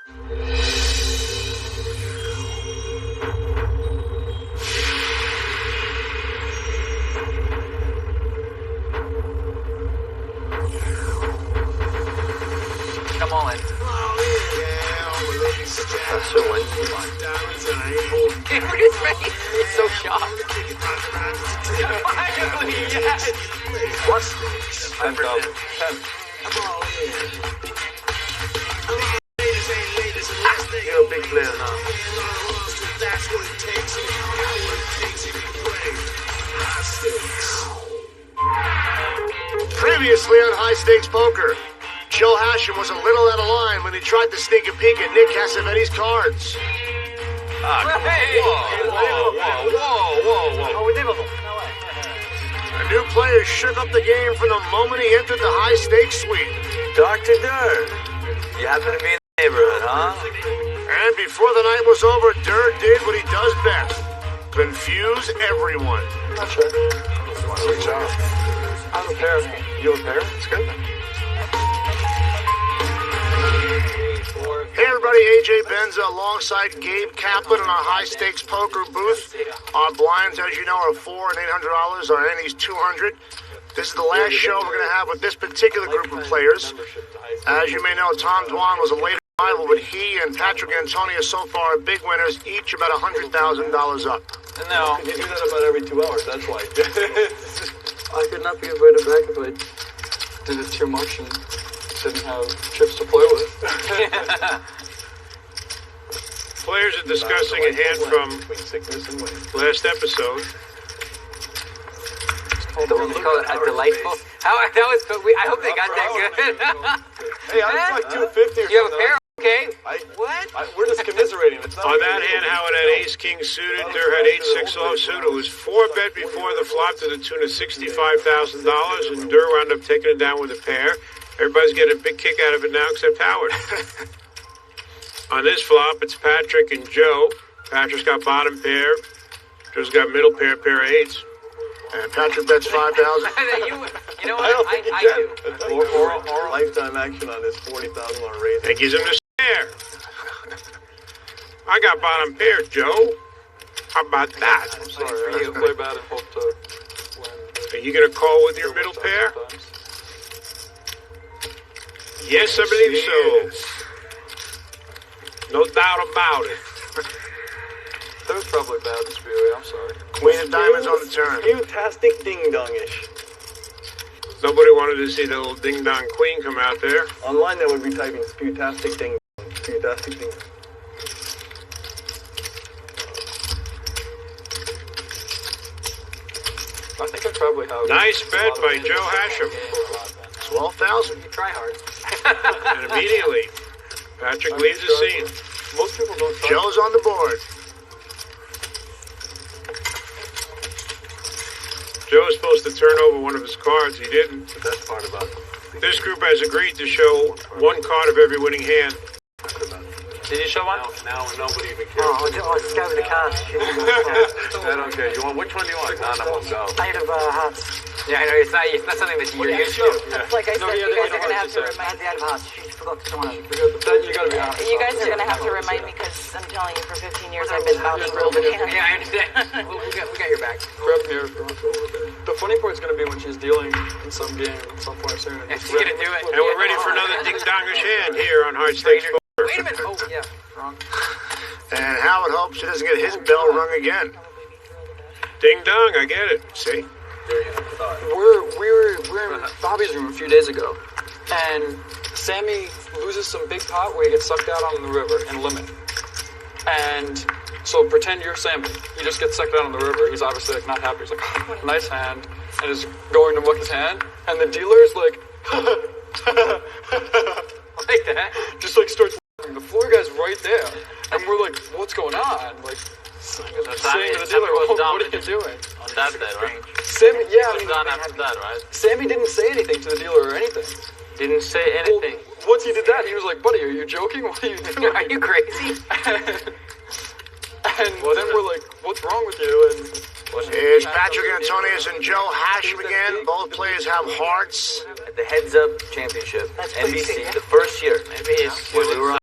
Come on. Professor Wednesday. Look at his face. He's so shocked. Finally, yes. What? 10,000. 10. You're a big player now. Previously on High Stakes Poker, Joe Hashem was a little out of line when he tried to sneak a peek at Nick Cassavetes' cards. A new player shook up the game from the moment he entered the High Stakes suite. Dr. Durr, you happen to be in the neighborhood, huh? And before the night was over, Durr did what he does best. Confuse everyone. Not sure. Good job. I'm a pair. You a pair? It's good. Hey everybody, AJ Benza alongside Gabe Kaplan in our High Stakes Poker booth. Our blinds, as you know, are $400 and $800. Our ante's $200. This is the last show we're going to have with this particular group of players. As you may know, Tom Dwan was a late arrival, but he and Patrick Antonio so far are big winners, each about $100,000 up. No. You do that about every 2 hours, that's why. I could not be invited back if I did it too much and didn't have chips to play with. Players are discussing a hand from last episode. They call it a delightful. How that was? I hope they got that good. Hey, I was like 250 or You have a something. pair? Okay. What? We're just commiserating. It's not On that hand, Howard had ace-king suited. Durr had 8-6 offsuit. It was 4-bet before the flop to the tune of $65,000, and Durr wound up taking it down with a pair. Everybody's getting a big kick out of it now except Howard. On this flop, it's Patrick and Joe. Patrick's got bottom pair. Joe's got middle pair, pair of eights. And Patrick bets 5,000. You know what? I don't think you can. Or lifetime action on this $40,000 raise. And gives him the spare. I got bottom pair, Joe. How about that? I'm sorry, I just play bad and hope to win. Are you going to call with your middle pair? Yes, I believe so. No doubt about it. That was probably bad this video, I'm sorry. Queen of diamonds on the turn. Fantastic ding-dong-ish. Nobody wanted to see the little ding-dong queen come out there. Online that would be typing sputastic ding. Sputastic ding. I think I probably have. Nice bet by Joe Hashem. 12,000. You try hard. And immediately, Patrick leaves the scene. Most people don't. Joe's on the board. Joe was supposed to turn over one of his cards. He didn't. The best part about it. This group has agreed to show one card of every winning hand. Did you show one? Now nobody even cares. Oh, I'll just go with the cards. I don't care. You want which one do you want? None of them go. 8 of hearts. Yeah, I know. It's not something that you're used to. Like I said, No, you yeah, guys are going to have to it's remind me. 8 of hearts. She forgot to one of them. You gotta be honest. You guys are going to have to remind me because I'm telling you, for 15 years I've been bouncing real bananas. Yeah, I understand. we got your back. Grab here if you want to. The funny part's gonna be when she's dealing in some game at some point soon. Yeah, she's gonna do it. And we're ready for another ding-dongish hand here on High Stakes Poker. Wait a minute. Oh, yeah. Wrong. And Howard hopes he doesn't get his bell rung again. Ding-dong, I get it. See? We're in Bobby's room a few days ago, and Sammy loses some big pot where he gets sucked out on the river in limit. And so pretend you're Sammy. You just get sucked out on the river. He's obviously like not happy. He's like, oh, nice hand, and is going to muck his hand, and the dealer's like, Like that. just like starts laughing. The floor guy's right there, and we're like, what's going on? Like, saying to the dealer, what are you doing? On that day, right? Sammy, yeah, I mean, Done after that, right? Sammy didn't say anything to the dealer or anything. Didn't say Well, anything. once he did that, he was like, buddy, are you joking? What are you doing? Are you crazy? And then we're like, what's wrong with you? And Here's Patrick Antonius and Joe Hashem again. Both players have hearts. At the Heads Up Championship, NBC, the first year, Maybe it's when we were on,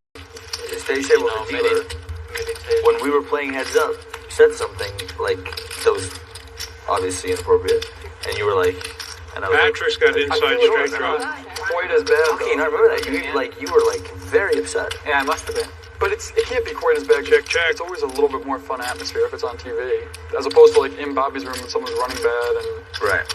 this Stacey was a dealer. When we were playing heads up, you said something like that was obviously inappropriate, and you were like, and I was Patrick's got inside straight draw. Quite as bad. okay, and I remember that you were like very upset. Yeah, I must have been. But it can't be quite as bad. Check. It's always a little bit more fun atmosphere if it's on TV, as opposed to like in Bobby's room when someone's running bad and. Right.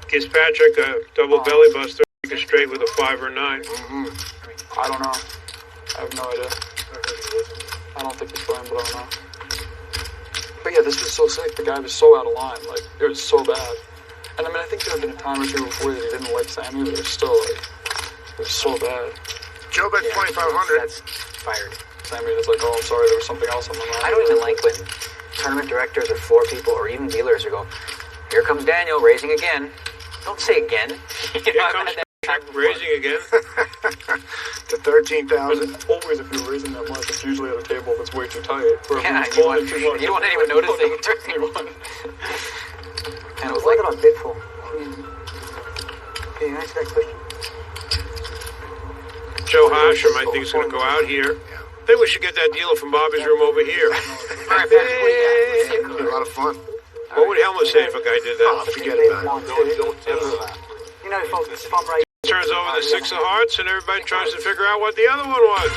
Gives Patrick a double belly buster, make it straight with a 5 or 9. I don't know. I have no idea. I don't think he's playing, but I don't know. But yeah, this was so sick. The guy was so out of line. Like, it was so bad. And I mean, I think there had been a time or two before that he didn't like Sammy, but it was still like, it was so bad. Joe bet 2,500. That's fired. Sammy is like, oh, I'm sorry, there was something else on my mind. I don't even like when tournament directors or floor people or even dealers will go, here comes Daniel raising again. Don't say again. Here comes Patrick raising again. To 13,000. Always, if you're raising that much, it's usually at a table that's way too tight. Yeah, you don't even notice it. And it was like on Bitful. Can you answer that question? Joe Hashem, I think, is going to go out here. I think we should get that dealer from Bobby's room over here. Alright, Patrick, what do you got? It'll be a lot of fun. What would Helmut say if a guy did Oh, that? forget about it. You know, folks, it's fun right. Turns over the 6 of hearts, and everybody tries to figure out what the other one was.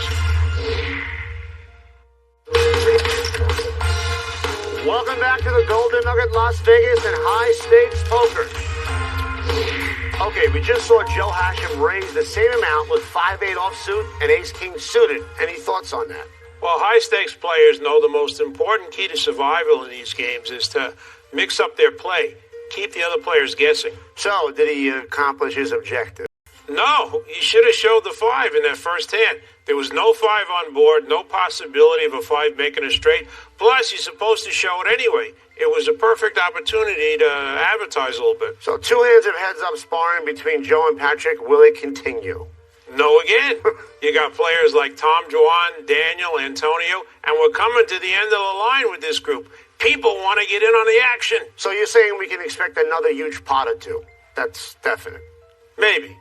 Welcome back to the Golden Nugget Las Vegas and High Stakes Poker. Okay, we just saw Joe Hashem raise the same amount with 5-8 offsuit and Ace-King suited. Any thoughts on that? Well, high-stakes players know the most important key to survival in these games is to mix up their play, keep the other players guessing. So, did he accomplish his objective? No, he should have showed the 5 in that first hand. There was no 5 on board, no possibility of a 5 making a straight. Plus, he's supposed to show it anyway. It was a perfect opportunity to advertise a little bit. So, 2 hands of heads-up sparring between Joe and Patrick. Will it continue? No again. You got players like Tom Juan, Daniel, Antonio, and we're coming to the end of the line with this group. People want to get in on the action. So you're saying we can expect another huge pot or two? That's definite. Maybe.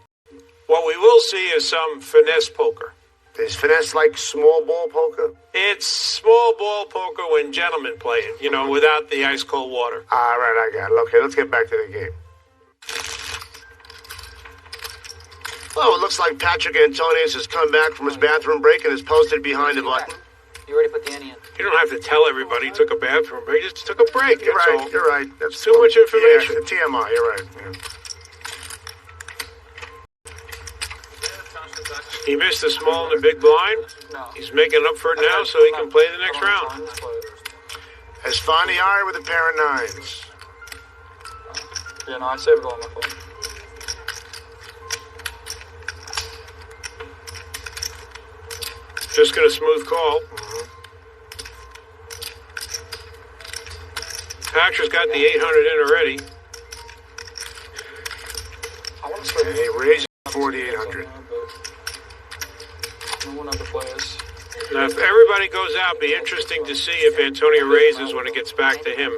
What we will see is some finesse poker. Is finesse like small ball poker? It's small ball poker when gentlemen play it, you know, without the ice cold water. All right, I got it. Okay, let's get back to the game. Well, it looks like Patrick Antonius has come back from his bathroom break and is posted behind the button. You already put the ante in. You don't have to tell everybody he took a bathroom break. He just took a break. You're That's right, all. you're right. That's Too much information. Yeah, TMI, you're right. Yeah. He missed the small and the big blind. No. He's making up for it now so he can play the next round. Has found the eye with a pair of 9s. Yeah, no, I saved it all on my phone. Just got a smooth call. Patrick's got the 800 in already. I want to start And he raises 4,800. No one ever plays. Now, if everybody goes out, it'll be interesting to see if Antonio raises when it gets back to him.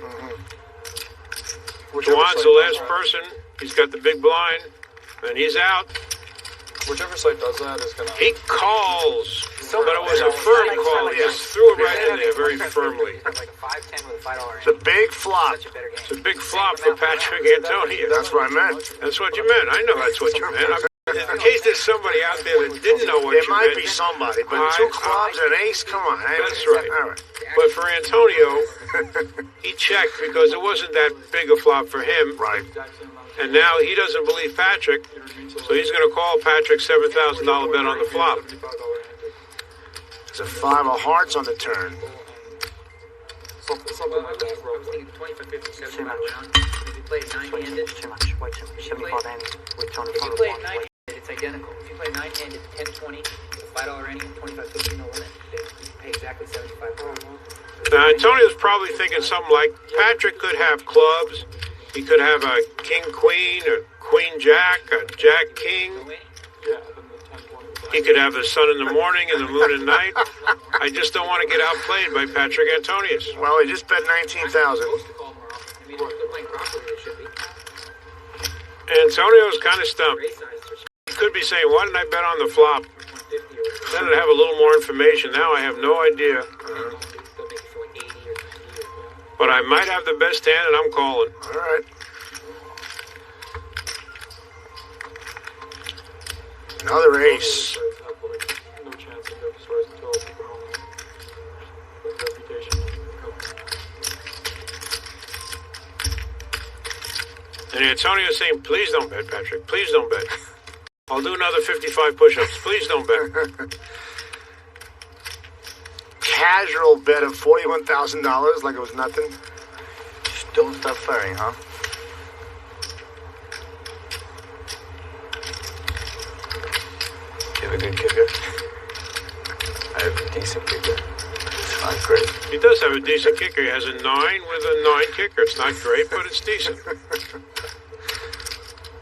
Juan's the last person. He's got the big blind, and he's out. Whichever site does that is going to... He calls, but it was a firm call. He just threw it right in there very firmly. Like a 5-10 with a $5 It's a big flop. Such a better game. It's a big flop for Patrick Antonio. That's what I meant. That's what you meant. I know that's what you meant. In case there's somebody out there that didn't know what There you might meant. be somebody, but 2 clubs and an ace, come on. That's right. All right. But for Antonio, he checked because it wasn't that big a flop for him. Right. And now he doesn't believe Patrick, so he's going to call Patrick $7,000 bet on the flop. It's a 5 of hearts on the turn. Something like that, bro. 25-50, Too much. If you play it nine-handed, Too much. Way too much. 75 ante with Tony if you Tony play it one. nine-handed, it's identical. If you play nine-handed, 10-20, it's a $5 ante, 25-50, no limit. You pay exactly $75. Now, Antonio's probably thinking something like Patrick could have clubs. He could have a king-queen, a queen-jack, a jack-king. Yeah, then the 10-20. He could have the sun in the morning and the moon at night. I just don't want to get outplayed by Patrick Antonius. Well, he just bet 19,000. Supposed to call more often. I mean, if they're playing properly, they should be. Antonio's kind of stumped. Race size, could be saying, why didn't I bet on the flop? Then I'd have a little more information. Now I have no idea. But I might have the best hand, and I'm calling. All right. Another ace. No chance of as far as the 12 at the moment. With reputation. And Antonio's saying, please don't bet, Patrick. Please don't bet. I'll do another 55 push-ups. Please don't bet. Casual bet of $41,000 like it was nothing. Just don't stop firing, huh? You have a good kicker? I have a decent kicker. It's not great. He does have a decent kicker. He has a 9 with a 9 kicker. It's not great, but it's decent.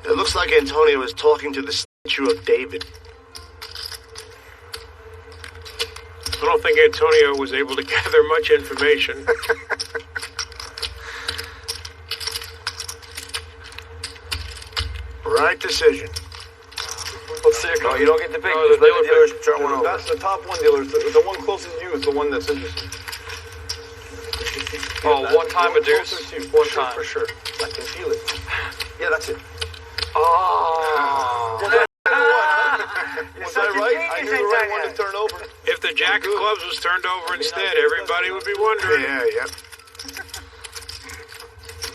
It looks like Antonio is talking to the statue of David. I don't think Antonio was able to gather much information. Right decision. Let's see. No, you don't get to pick. No, Just the let the dealer dealers turn one over. That's the top one dealer. The one closest to you is the one that's interesting. Oh, one time a deuce? One time. For sure. I can feel it. Yeah, that's it. Oh. Was I right? I knew the right one to turn over. If the jack of clubs was turned over instead, everybody would be wondering. Yeah.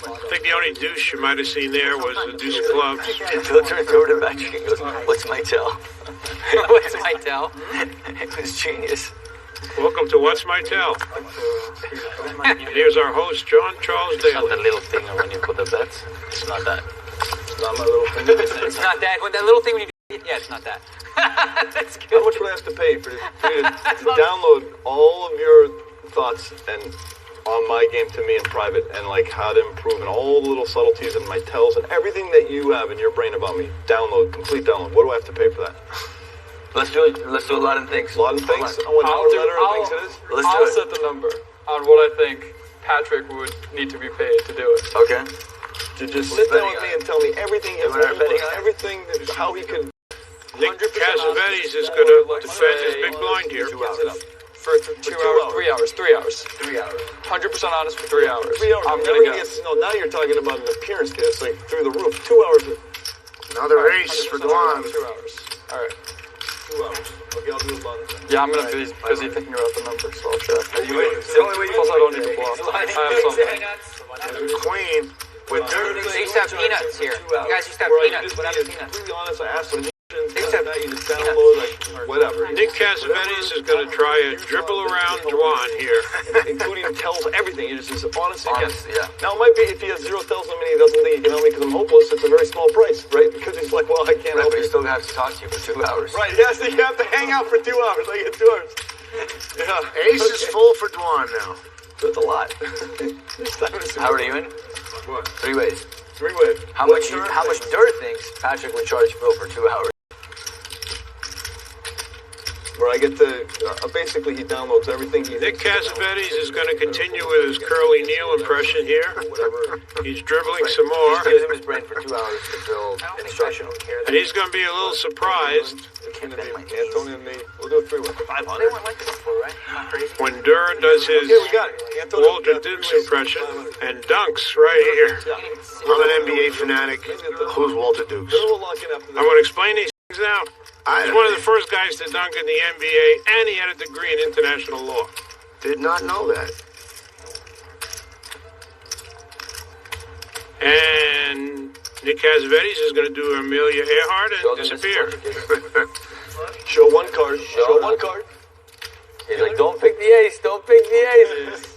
I think the only deuce you might have seen there was the deuce of clubs. Phil turns over to Patrick and goes, what's my tell? What's my tell? It was genius. Welcome to What's My Tell. And here's our host, John Charles It's not Daly. the little thing when you put the bets. It's not that. It's not my little thing. It's not that. That little thing when you do. Yeah, it's not that. That's good. How much would I have to pay for you to download all of your thoughts and on my game to me in private and like how to improve and all the little subtleties and my tells and everything that you have in your brain about me? Download, complete download. What do I have to pay for that? Let's do a lot of things. A lot of things. I want I'll our do- letter of things it is. Let's I'll do it. set the number on what I think Patrick would need to be paid to do it. Okay. To just sit down with me and tell me everything, everything, how he could. Nick Cassavetes is going to defend his big blind here. For 2 hours, 3 hours, 3 hours. 3 hours. 100% honest for 3 hours. 3 hours. I'm Never gonna gets, guess. no, now you're talking about an appearance case, like through the roof. 2 hours. Another ace for 100% Dwan. 2 hours. All right. 2 hours. Okay, I'll do about it. Yeah, I'm gonna be busy thinking about the numbers, so I'll check. Plus, You wait. I don't need to bluff. I have something. Queen. With They used to have peanuts here. You guys used to have peanuts. What happened to peanuts? completely honest, I asked him. They used to have You just download, like, whatever. Nick Cassavetes is going to try a dribble around Dwan here. Including tells everything. He just is honest again. Honest, yeah. Now, it might be if he has 0 tells him and he doesn't think he can help me because I'm hopeless, it's a very small price, right? Because he's like, well, I can't Right, help but he you. still has to talk to you for 2 hours. Right, yes, you have to hang out for 2 hours. I get 2 hours. Yeah. Ace is full for Dwan now. That's a lot. How are you in? What? 3 ways. 3 ways. How much Dirt thinks Patrick would charge Phil for 2 hours? Where I get to, basically he downloads everything he Nick thinks. Cassavetes is going to continue with his Curly Neal impression here. Whatever. He's dribbling some more. Just gives him his brain for 2 hours to fill instruction. And he's going to be a little surprised Antonio and me. We'll do a 3-way. 500. They weren't like this before, right? Not crazy. when Durr does his Okay, we got it. Antonio, Walter Dukes impression and dunks right here. I'm an NBA fanatic. Who's Walter Dukes? We'll lock in after I'm going to explain these things now. He's one of the first guys to dunk in the NBA, and he had a degree in international law. Did not know that. And Nick Cassavetes is going to do Amelia Earhart and disappear. Show one card. Show one card. He's like, don't pick the ace, don't pick the ace.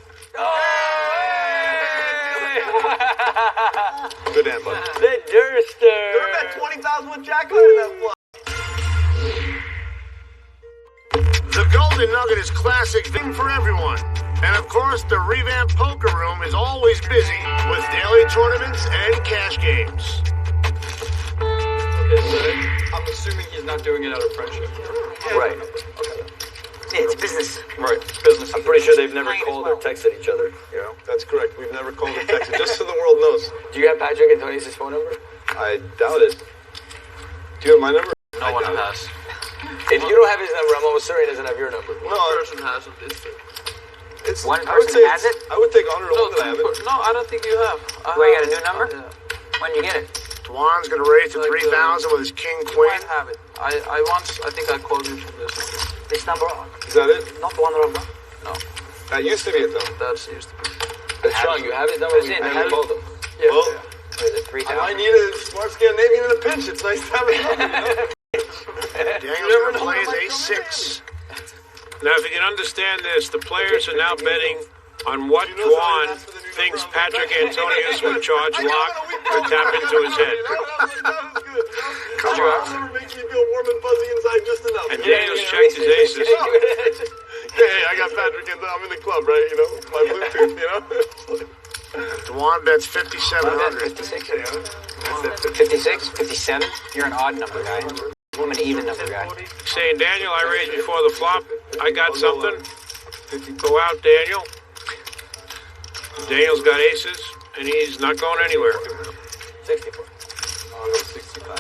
Good hand, bud. The Durster. They're at 20,000 with Jack in that flop. The Golden Nugget is classic thing for everyone. And of course, the revamped poker room is always busy with daily tournaments and cash games. Okay, so I'm assuming he's not doing it out of friendship. Right. Yeah, it's business. Right. Business. I'm pretty sure they've never called or texted each other. You know? That's correct. We've never called or texted, just so the world knows. Do you have Patrick Antonius' phone number? I doubt it. Do you have my number? No one has. If you don't have his number, I'm almost certain he doesn't have your number. No, Person has it. it's One I would person say has it's- it? I would take 100 to No, 1 that I have it. no, I don't think you have. Wait, you got a new number? Yeah. When did you get it? Dwan's gonna raise to Like, 3,000 with his king You queen. might have it. I think I called you from this. This number? Is that it? Not the one that I've got. No, That used to be it though. that's used to be. That's strong. You have his number. Is it? I I never have called him. Yeah. Well, What is it, I 3,000? might need a smart Scandinavian in a pinch. It's nice to have it. Daniel's gonna play his ace-6. Now, if you can understand this, the players are now betting on what Dwan thinks Patrick Antonius would charge lock or tap into his head. Come on. Makes me feel warm and fuzzy inside just enough. And Daniel's checked his aces. Hey, I got Patrick in I'm in the club, right? You know, my Bluetooth, you know? Dwan bets 5,700. 56? 56? 57? You're an odd number guy. I'm an even number guy. Saying, Daniel, I raised before the flop. I got something. Go out, Daniel. Daniel's got aces, and he's not going anywhere. 64. I'll go 65.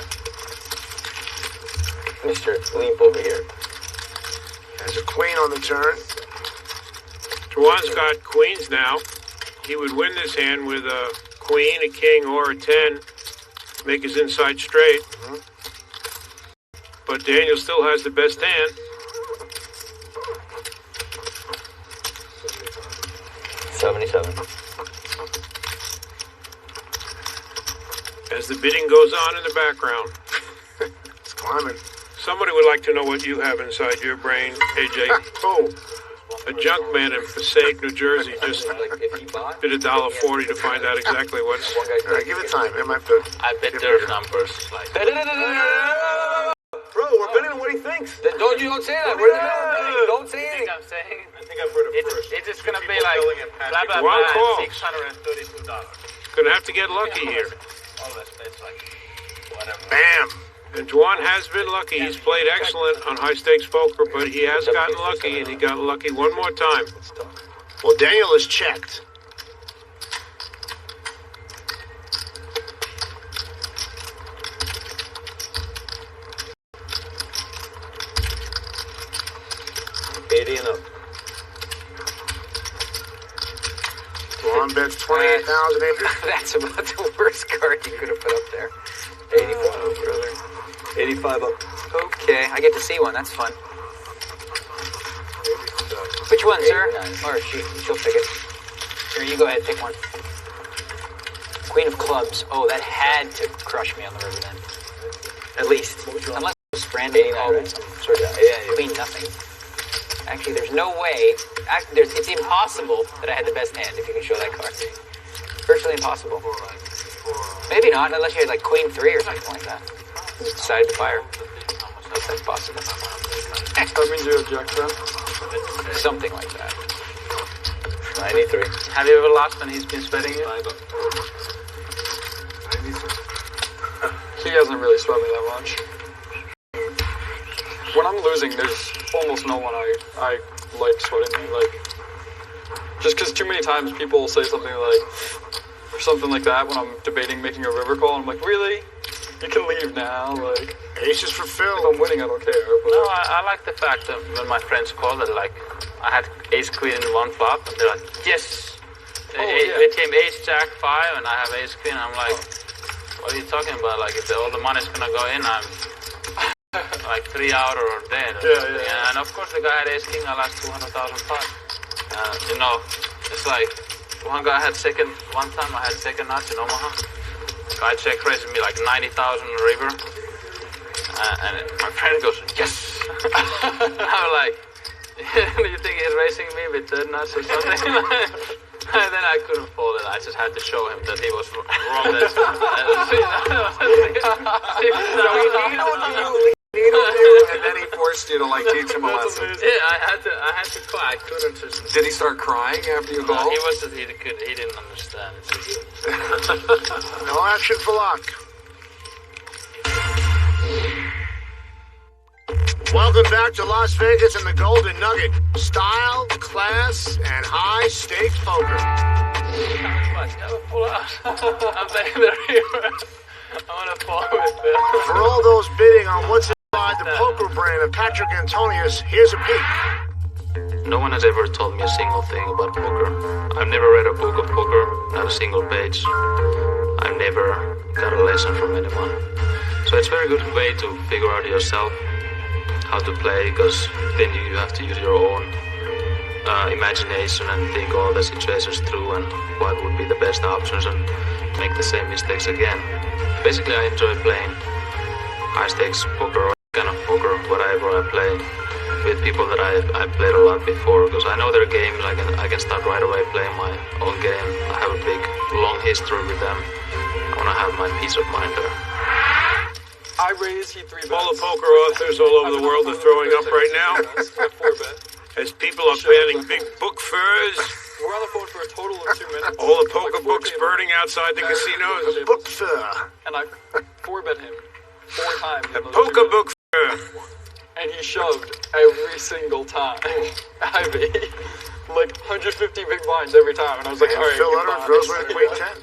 Mr. Leap over here. Has a queen on the turn. Dwan's got queens now. He would win this hand with a queen, a king, or a 10. Make his inside straight. But Daniel still has the best hand. As the bidding goes on in the background. It's climbing. Somebody would like to know what you have inside your brain, AJ. Oh, A junk man in Passaic, New Jersey, just Like if he bought. bid $1.40 to find out exactly what's. One guy. all right, give it time. It might be. I bet their numbers like. Bro, we're betting on what he thinks. Don't say that. We're in the middle of the meeting. Don't say anything. I'm saying I think I've heard it first. it's just gonna be People like yelling at Patrick. blah blah One blah. call. $632. Gonna have to get lucky here. All that that's like whatever. Bam. And Dwan has been lucky. He's played excellent on high stakes poker, but he has gotten lucky, and he got lucky one more time. Well, Daniel is checked. $80 and up. Dwan bets 28,800. That's about the worst card you could have put up there. 85, brother. 85 up. Okay, I get to see one. That's fun. Which one, sir? Or she'll pick it. Here, you go ahead, pick one. Queen of clubs. Oh, that had to crush me on the river then. At least. Unless it was random call with some sort of queen nothing. Actually, there's no way. It's impossible that I had the best hand if you can show that card. Virtually impossible. Maybe not, unless you had like queen 3 or something like that. Just decided to fire. If that's possible. That means you're a jack then. Something like that. 93. Have you ever lost when he's been sweating you? He hasn't really sweat me that much. When I'm losing, there's almost no one I like sweating me. Like, just because too many times people will say something like, or something like that when I'm debating making a river call, and I'm like, really? You can leave now. Like, Aces for Phil. if I'm winning, I don't care. But No, I like the fact that when my friends called it, like, I had ace queen in one flop, and they're like, yes! It came ace jack 5, and I have ace queen, and I'm like, what are you talking about? Like, if all the money's gonna go in, I'm like 3 out or dead. Yeah. And of course, the guy had ace king, I lost 200,000 pot. You know, it's like, one guy had second, one time I had second notch in Omaha. Guy check raised me like 90,000 river. And my friend goes, yes! I'm like, do you think he's racing me with third nuts or something? And then I couldn't fold it. I just had to show him that he was wrong. And then he forced you to like teach him a lesson. Yeah, I had to cry. I couldn't just. Did he start crying after you called? He didn't understand. No action for luck. Welcome back to Las Vegas and the Golden Nugget. Style, class, and high stakes poker. Never pull out. I'm betting the river. I want to fall with Bill. For all those bidding on what's in Inside the poker brain of Patrick Antonius, here's a peek. No one has ever told me a single thing about poker. I've never read a book of poker, not a single page. I've never got a lesson from anyone. So it's a very good way to figure out yourself how to play, because then you have to use your own imagination and think all the situations through and what would be the best options and make the same mistakes again. Basically, I enjoy playing high stakes poker or kind of poker, whatever I play, with people that I played a lot before, because I know their games. I can start right away playing my own game. I have a big, long history with them. I want to have my peace of mind there. I raise, he 3 bets. All the poker authors all over the world are throwing up right now. At 4 bet. As people are planning big book furs. We're on the phone for a total of 2 minutes. All the poker books burning outside the casinos. Book fur. And I 4 bet him 4 times. A poker book fur. And he shoved every single time. I mean, like 150 big blinds every time. And I was like, all right. Phil Leonard throws away Queen 10.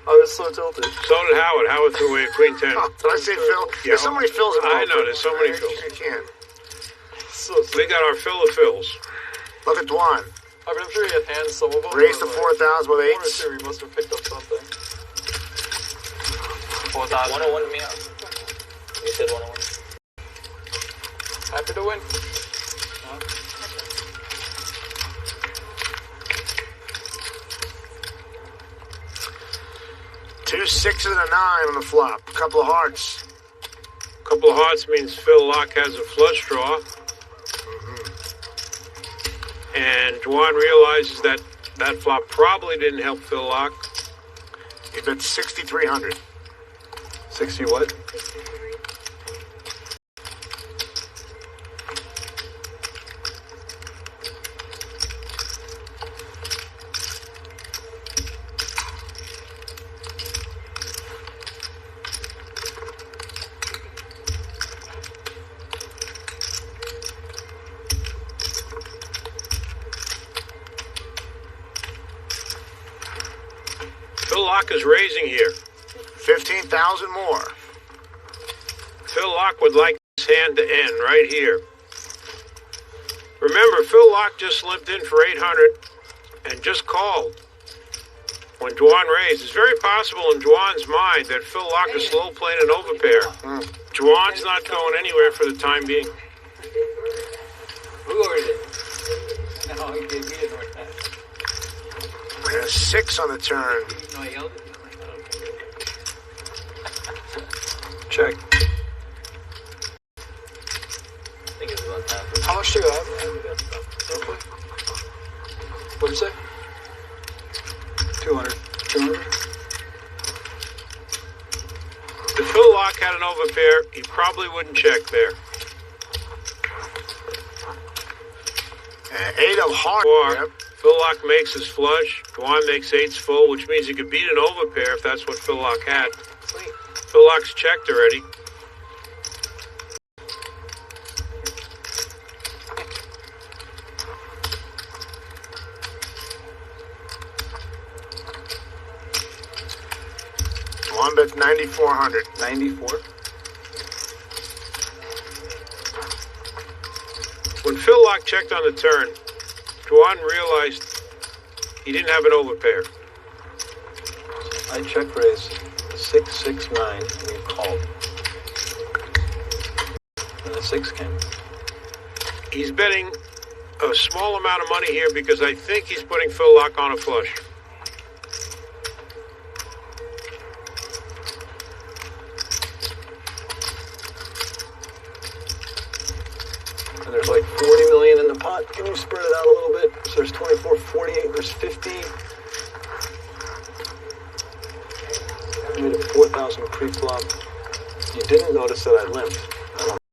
I was so tilted. So did Howard. Howard threw away Queen 10. Oh, did I say Phil? Yeah. There's so many Phils in I poker. know, there's so many Phils. You can't. We got our fill of fills. Look at Dwan. I mean, I'm sure he had hands, some of them. Raised to 4,000 with 1 or 8s. 2, he must have picked up something. 4,000. 101 to me out. You said 101. Happy to win. 2 6s and a 9 on the flop. Couple of hearts. Couple of hearts means Phil Locke has a flush draw. And Juan realizes that that flop probably didn't help Phil Locke. He bet 6,300. 60 what? Phil Locke is raising here. 15,000 more. Phil Locke would like this hand to end right here. Remember, Phil Locke just slipped in for 800 and just called when Juan raised. It's very possible in Juan's mind that Phil Locke is slow playing an overpair. Juan's not going anywhere for the time being. Who ordered it? No, he didn't order that. And a 6 on the turn. No, I yelled at him. Check. I think it's about that. How much do you have? What'd you say? 200. 200? If Phil Locke had an overpair, he probably wouldn't check there. 8 of hearts. Or Yep. Phil Locke makes his flush. Juan makes 8s full, which means he could beat an overpair if that's what Phil Locke had. Phil Locke's checked already. One bet 9,400. 94. When Phil Locke checked on the turn, Juan realized he didn't have an overpair. I check raise 669 and you called. And the 6 came. He's betting a small amount of money here because I think he's putting Phil Locke on a flush. And there's like 40 million in the pot. Can you spread it out a little bit? So there's 24, 48, there's 50. I made it 4,000 pre-flop. You didn't notice that I limped.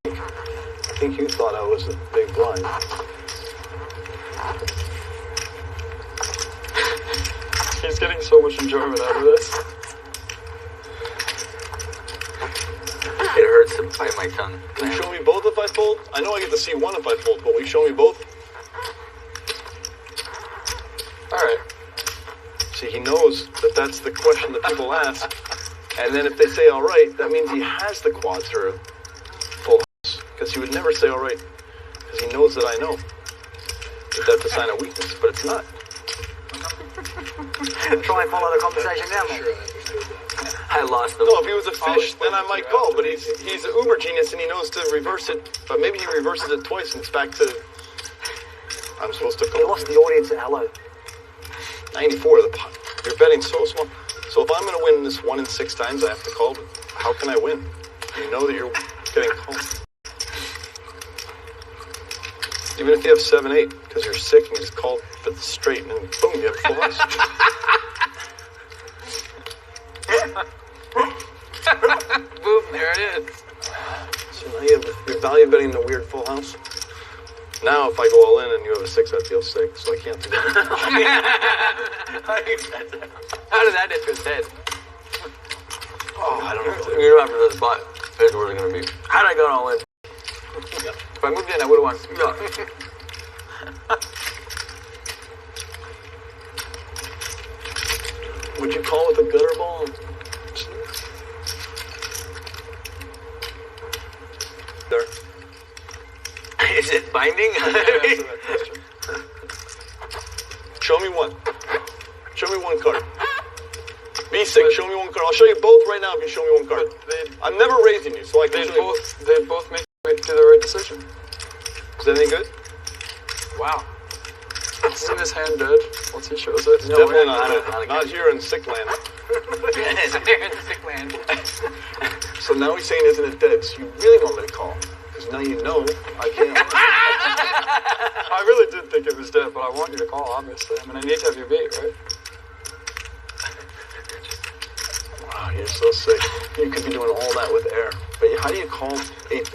I think you thought I was a big blind. He's getting so much enjoyment out of this. It hurts to bite my tongue. Will you show me both if I fold? I know I get to see one if I fold, but will you show me both? Alright. See, he knows that that's the question that people ask. And then if they say all right, that means he has the quads or full house. because he would never say all right, because he knows that I know that that's a sign of weakness, but it's not. Try and follow the conversation down, man. I lost them. No, if he was a fish, then I might call, but he's an uber genius and he knows to reverse it, but maybe he reverses it twice and it's back to, I'm supposed to call. You lost the audience at hello. 94, you're betting so small. So if I'm going to win this 1 in 6 times, I have to call, but how can I win? You know that you're getting called. Even if you have 7-8, because you're sick and you just called but straight, and then boom, you have a full house. Boom, there it is. So now you're value betting the weird full house. Now if I go all in and you have a 6, I feel sick, so I can't do that. How did that hit his head? Oh, I don't know. You don't have to know the spot. Here's where we're going to be. How did I go all in? If I moved in, I would have won. Would you call with a gutter ball? There. Is it binding? Show me one. Show me one card. B6, show me one card. I'll show you both right now if you show me one card. I'm never raising you, so I can show you both. They both make it to the right decision. Is that any good? Wow. Isn't his hand dead once he shows it? No, definitely not here in sick land. So now he's saying, isn't it dead? So you really want me to call? Because now you know I can't. I really did think it was dead, but I want you to call, obviously. I mean, I need to have your beat, right? Wow, you're so sick. You could be doing all that with air. But how do you call 8?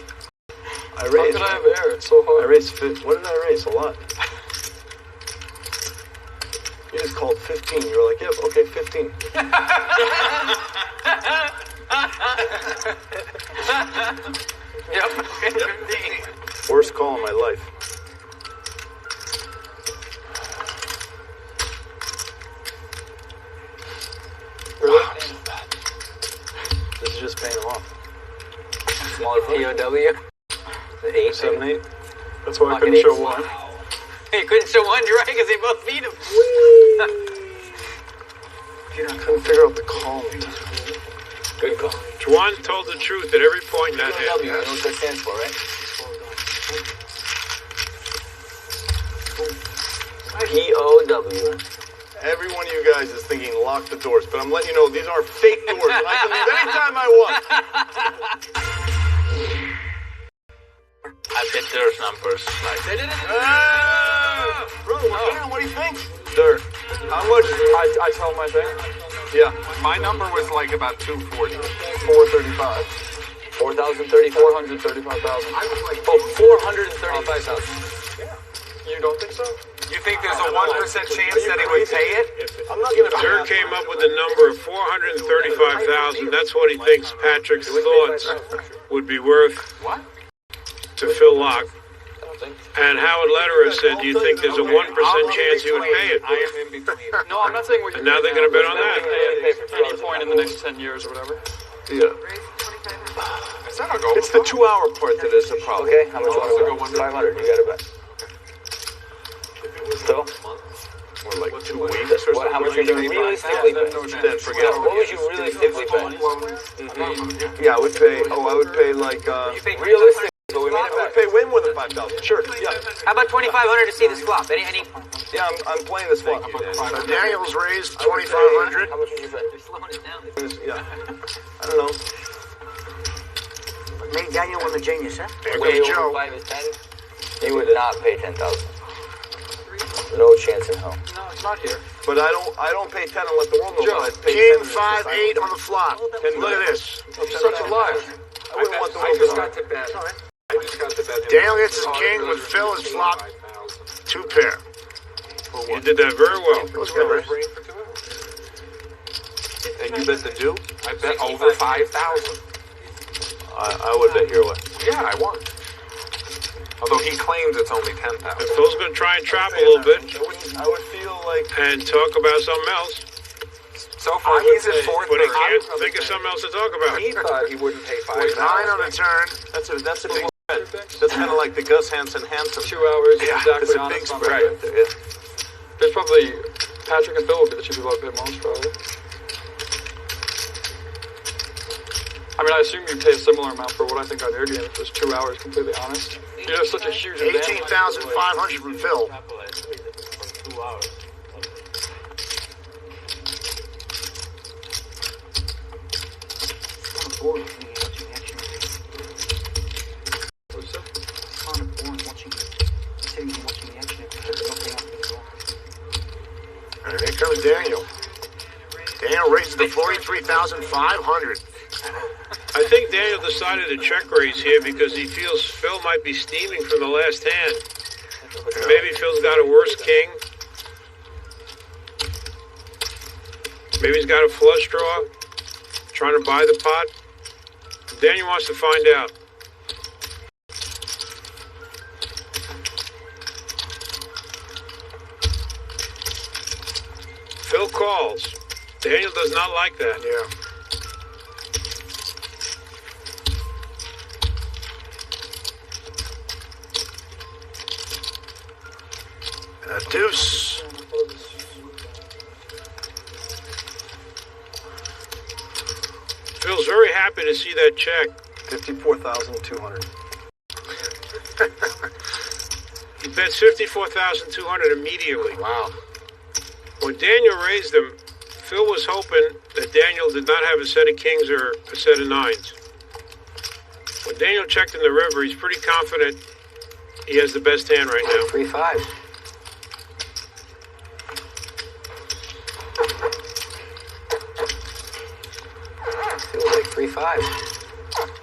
I raised. How could I have air? It's so hard. I raised 50. What did I raise? A lot. You just called 15. You were like, yep, okay, 15. Yep. Worst call in my life. Really? This is just paying him off. Smaller POW. The 8, 7-8. That's why I couldn't show one. You couldn't show one, you're right, because they both beat him. I couldn't figure out the call. Good call. Juan told the truth at every point in that POW, hand. you know what that stands for, right? POW. Every one of you guys is thinking lock the doors, but I'm letting you know these are fake doors, and I can leave anytime I want. I bet there's numbers. Like, Bro, what do you think? Sir, how much? I tell my thing. Yeah. My number was like about 240. 435. 4,035. 435,000. Oh, 435,000. You don't think so? You think there's a 1% chance that he would pay it? I'm not gonna. Dirk came up with a number of 435,000. That's what he thinks Patrick's thoughts would be worth to Phil Locke. And Howard Lederer said, do you think there's a 1% chance he would pay it? I am in between. No, I'm not saying what you And now they're going to bet on that. at any point in the next 10 years or whatever. Yeah. Is that a goal? It's the 2-hour part that is the problem. Okay, how much you want to bet? 500, you got to bet. So? Or like 2 weeks or something. How much would you realistically bet? Then forget it. What would you realistically bet? Yeah, I would pay. Oh, I would pay like. Realistically, but we made I it would back. pay way more than 5,000. Sure. Yeah. How about 2,500 to see this flop? Any? Yeah, I'm playing this flop. Daniel's raised 2,500. How much would you bet? You're slowing it down. Yeah. I don't know. Me, Daniel, and the genius, huh? There Way goes over Joe. 5 is 10. He would not pay 10,000. No chance in hell. No, it's not here. But I don't pay 10 and let the world know. Joe, I pay King 10 5-8 on the flop. Look at this. You're such a liar. I wouldn't want the I world just to know. got to bet. I just got to bet. Daniel gets his king with Phil his flop. 2 pair. You did that very well. Goes good, right? And you bet the do? I bet over 5,000. I would bet your way. Yeah, I won. Although he claims it's only 10,000. If Phil's going to try and trap a little bit I would feel like. and talk about something else, So far, he's at but he 430. can't think of something else to talk about. He thought he wouldn't pay 5,000. 9 on the turn. That's a big bet. thinks. That's kind of like the Gus Hansen. 2 hours, Yeah, exactly it's a honest big on spread that. right there. Yeah. There's probably Patrick and Phil would be the two people I'd pay most, probably. I mean, I assume you pay a similar amount for what I think on your game if it's 2 hours, completely honest. You have such a huge advantage. 18,500 from Phil. 2 hours. And here comes Daniel. Daniel raises to 43,500. I think Daniel decided to check raise here because he feels Phil might be steaming from the last hand. Maybe Phil's got a worse king. Maybe he's got a flush draw, trying to buy the pot. Daniel wants to find out. Phil calls. Daniel does not like that. Yeah. A deuce. Phil's very happy to see that check. 54,200. He bets 54,200 immediately. Wow. When Daniel raised him, Phil was hoping that Daniel did not have a set of kings or a set of nines. When Daniel checked in the river, he's pretty confident he has the best hand right now. 3-5. Feels like 3-5.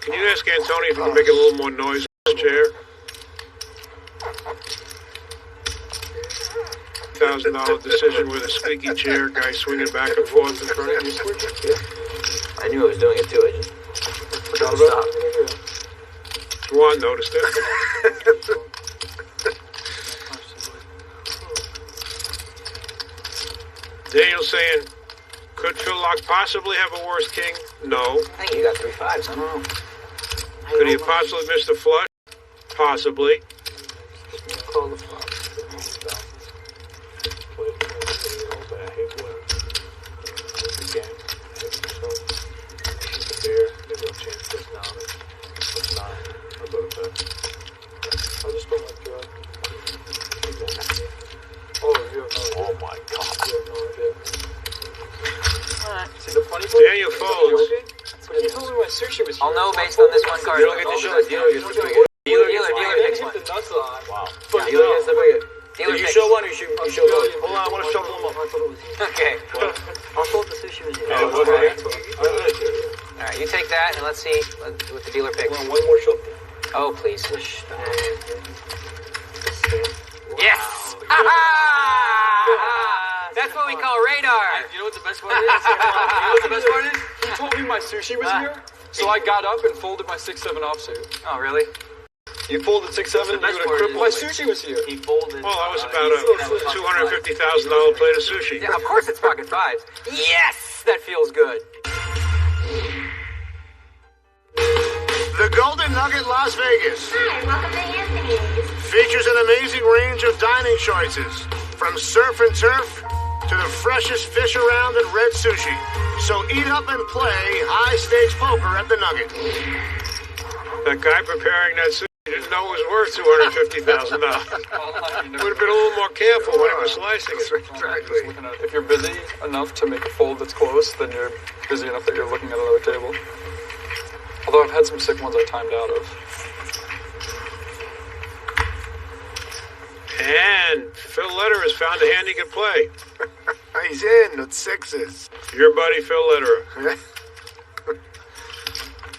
Can you ask Antonio if he can make a little more noise in his chair? $1,000 decision with a squeaky chair, guy swinging back and forth in front of you. I knew I was doing it too. I just forgot to stop. Juan noticed it. Daniel saying, could Phil Lock possibly have a worse king? No. I think you got 3-5s. I don't know. Could he have possibly missed a flush? Possibly. Call the flop. Oh my God. Daniel folds. But you told me my sushi was here. I'll know based on this one card. You don't get to show it. Dealer gets to pick it. Dealer I picks didn't one. hit the nuts on. Wow. But Dealer gets to pick it. Dealer Did you picks. show one or you show both? Hold on, I want to shovel them up. Okay. I thought the sushi was here. All right, you take that, and let's see what the dealer picks. One more shovel. Oh, please. Yes! That's what we call radar. You know what the best part is? You know what the best part is? He told me my sushi was here, so I got up and folded my 6-7 offsuit. Oh, really? You folded 6-7, you would have crippled. My sushi was here. He folded. Well, that was about a $250,000 plate of sushi. Yeah, of course it's pocket fives. Yes, that feels good. The Golden Nugget Las Vegas Hi, welcome to Anthony's. features an amazing range of dining choices, from surf and turf to the freshest fish around and red sushi. So eat up and play high-stakes poker at the Nugget. That guy preparing that sushi didn't know it was worth $250,000. Would have been a little more careful when he was slicing it. Exactly. If you're busy enough to make a fold that's close, then you're busy enough that you're looking at another table. Although I've had some sick ones I timed out of. And Phil Lederer has found a hand he can play. He's in with sixes. Your buddy Phil Lederer.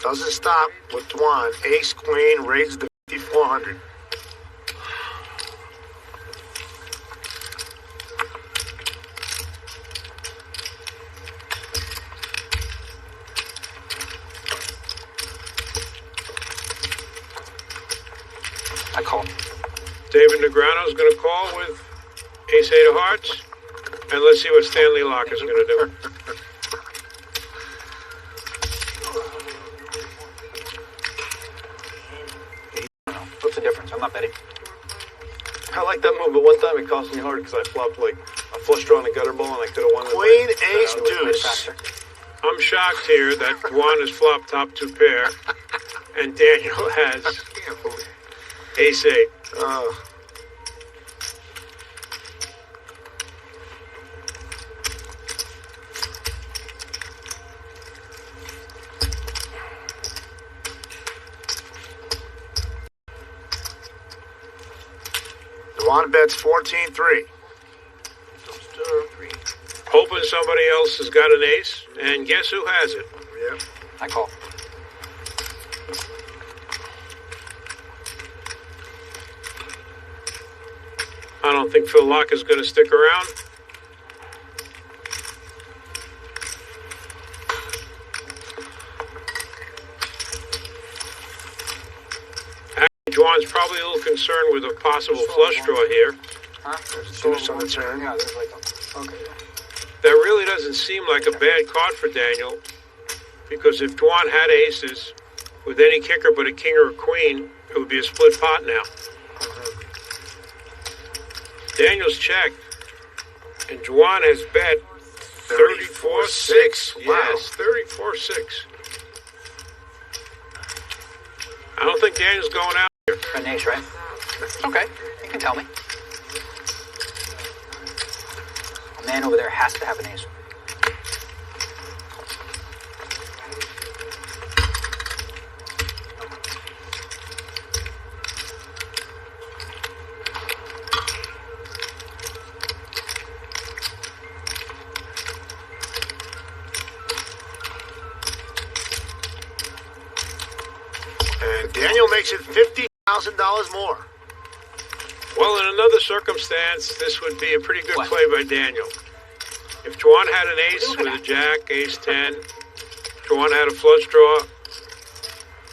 Doesn't stop with Dwan. Ace, queen, raises to 5,400. I call. David Negreanu is going to call with Ace-8 of hearts. And let's see what Stanley Locke is going to do. so I'm not betting. I like that move, but one time it cost me hard because I flopped like a flush draw and a gutter ball, and I could have won. Queen, ace, deuce. I'm shocked here that Juan has flopped top 2 pair, and Daniel has ace 8. Juan bets 14-3. Hoping somebody else has got an ace, and guess who has it? Yeah. I call. I don't think Phil Locke is going to stick around. Juan's probably a little concerned with a possible flush draw here. Huh? Deuce on the turn. Yeah, there's like a... Okay. That really doesn't seem like a bad card for Daniel, because if Juan had aces with any kicker but a king or a queen, it would be a split pot now. Daniel's checked, and Juan has bet 34-6. Yes, 34-6. I don't think Daniel's going out here. An ace, right? Okay, you can tell me. A man over there has to have an ace. And Daniel makes it $50,000 more. Well, in another circumstance, this would be a pretty good play by Daniel. If Juan had an ace with a jack, ace 10, Juan had a flush draw.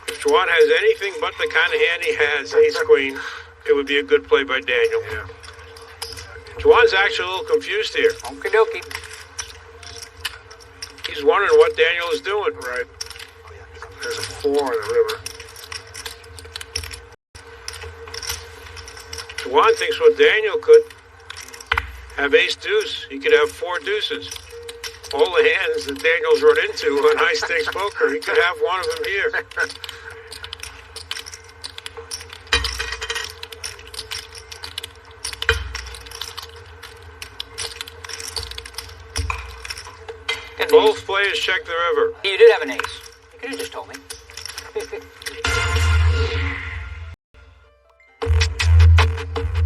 If Juan has anything but the kind of hand he has, ace queen, it would be a good play by Daniel. Yeah. Juan's actually a little confused here. Okie dokie. He's wondering what Daniel is doing. Right. There's a 4 on the river. Juan thinks what Daniel could have ace deuce. He could have 4 deuces. All the hands that Daniel's run into on high stakes poker, he could have one of them here. Both players check the river. You did have an ace. You could have just told me.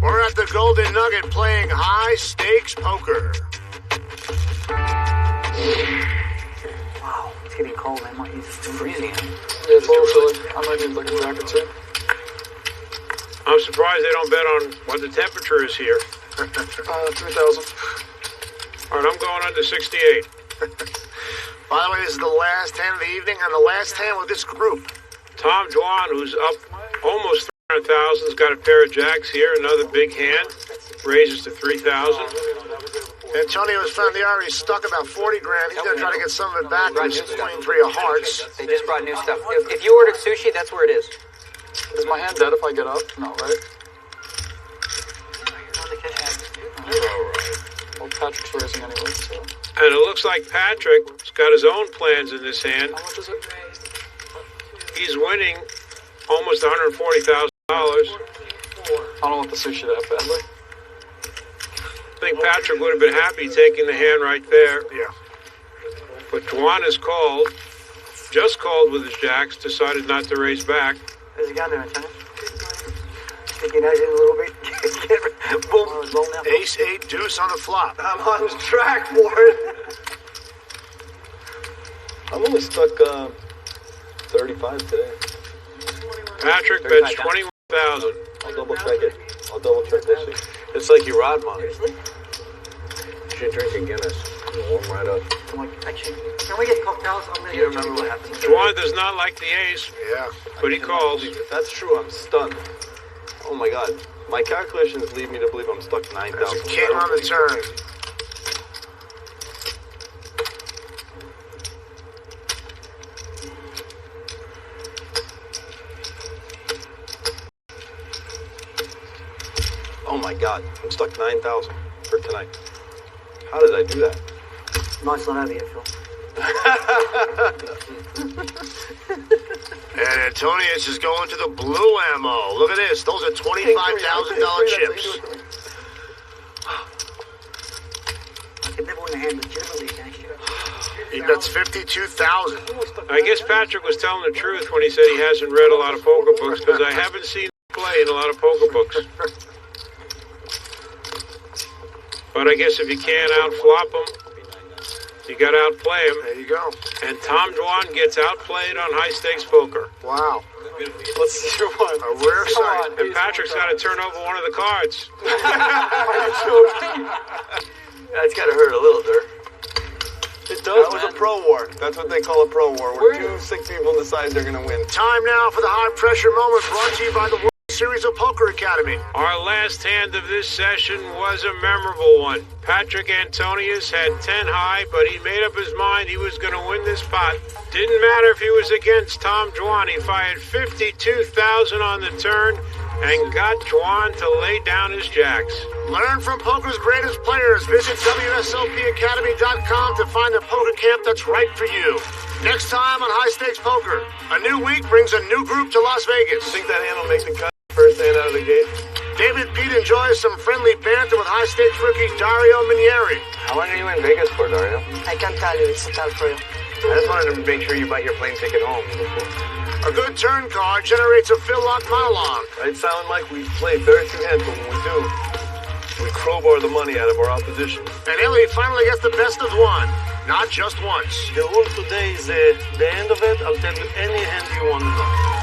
We're at the Golden Nugget playing high stakes poker. Wow, it's getting cold. I might use it. It's freezing. Yeah, it's a little chilly. I might need like a jacket too. I'm surprised they don't bet on what the temperature is here. 3,000. All right, I'm going under 68. By the way, this is the last hand of the evening and the last hand with this group. Tom Juan, who's up almost 300,000, has got a pair of jacks here. Another big hand. Raises to 3,000. Antonio has found the already stuck about 40 grand. He's going to try to get some of it back with his queen 3 of hearts. They just brought new stuff. If you ordered sushi, that's where it is. Is my hand dead if I get up? No, right? Well, Patrick's raising anyway, so. And it looks like Patrick's got his own plans in this hand. How much is it? He's winning almost $140,000. I don't want the sushi that badly. I think Patrick would have been happy taking the hand right there. Yeah. But Juan is called, just called with his jacks, decided not to raise back. There's a guy there, Antonio. Stick your nose in a little bit. Boom. Ace 8 deuce on the flop. I'm on the track for it. I'm only stuck 35 today. Patrick bets 21,000. I'll double check it. I'll double check this week. It's like you rod money. Seriously? You should drink a Guinness. It'll warm right up. Actually, can we get cocktails? I'm going to remember what happened? Juan does not like the ace, Yeah. but he calls. If that's true, I'm stunned. Oh my god. My calculations lead me to believe I'm stuck 9,000. There's a king on the turn. Oh my God, I'm stuck 9,000 for tonight. How did I do that? Night's not over yet, Phil. And Antonius is going to the blue ammo. Look at this. Those are $25,000 chips. I could never win a hand legitimately against you. He bets 52,000. I guess Patrick was telling the truth when he said he hasn't read a lot of poker books, because I haven't seen him play in a lot of poker books. But I guess if you can't outflop him, you got to outplay him. There you go. And Tom Dwan gets outplayed on high-stakes poker. Wow. Let's see your one. A rare sight. And Patrick's got to turn over one of the cards. That's got to hurt a little, Dirk. It does, That was a pro war. That's what they call a pro war, where two sick people decide they're going to win. Time now for the high-pressure moment brought to you by the World Series of Poker Academy. Our last hand of this session was a memorable one. Patrick Antonius had 10 high, but he made up his mind he was going to win this pot. Didn't matter if he was against Tom Dwan. He fired 52,000 on the turn and got Dwan to lay down his jacks. Learn from poker's greatest players. Visit WSOPacademy.com to find a poker camp that's right for you. Next time on High Stakes Poker, a new week brings a new group to Las Vegas. Think that hand will make the cut first hand out of the gate? David Pete enjoys some friendly banter with High Stakes rookie Dario Minieri. How long are you in Vegas for, Dario? I can't tell you. It's a tell for you. I just wanted to make sure you bought your plane ticket home before. A good turn card generates a Phil Lock monologue. It sounds like we play very few hands, but when we do, we crowbar the money out of our opposition. And Ellie finally gets the best of one, not just once. The rule today is the end of it. I'll tell you any hand you want to know.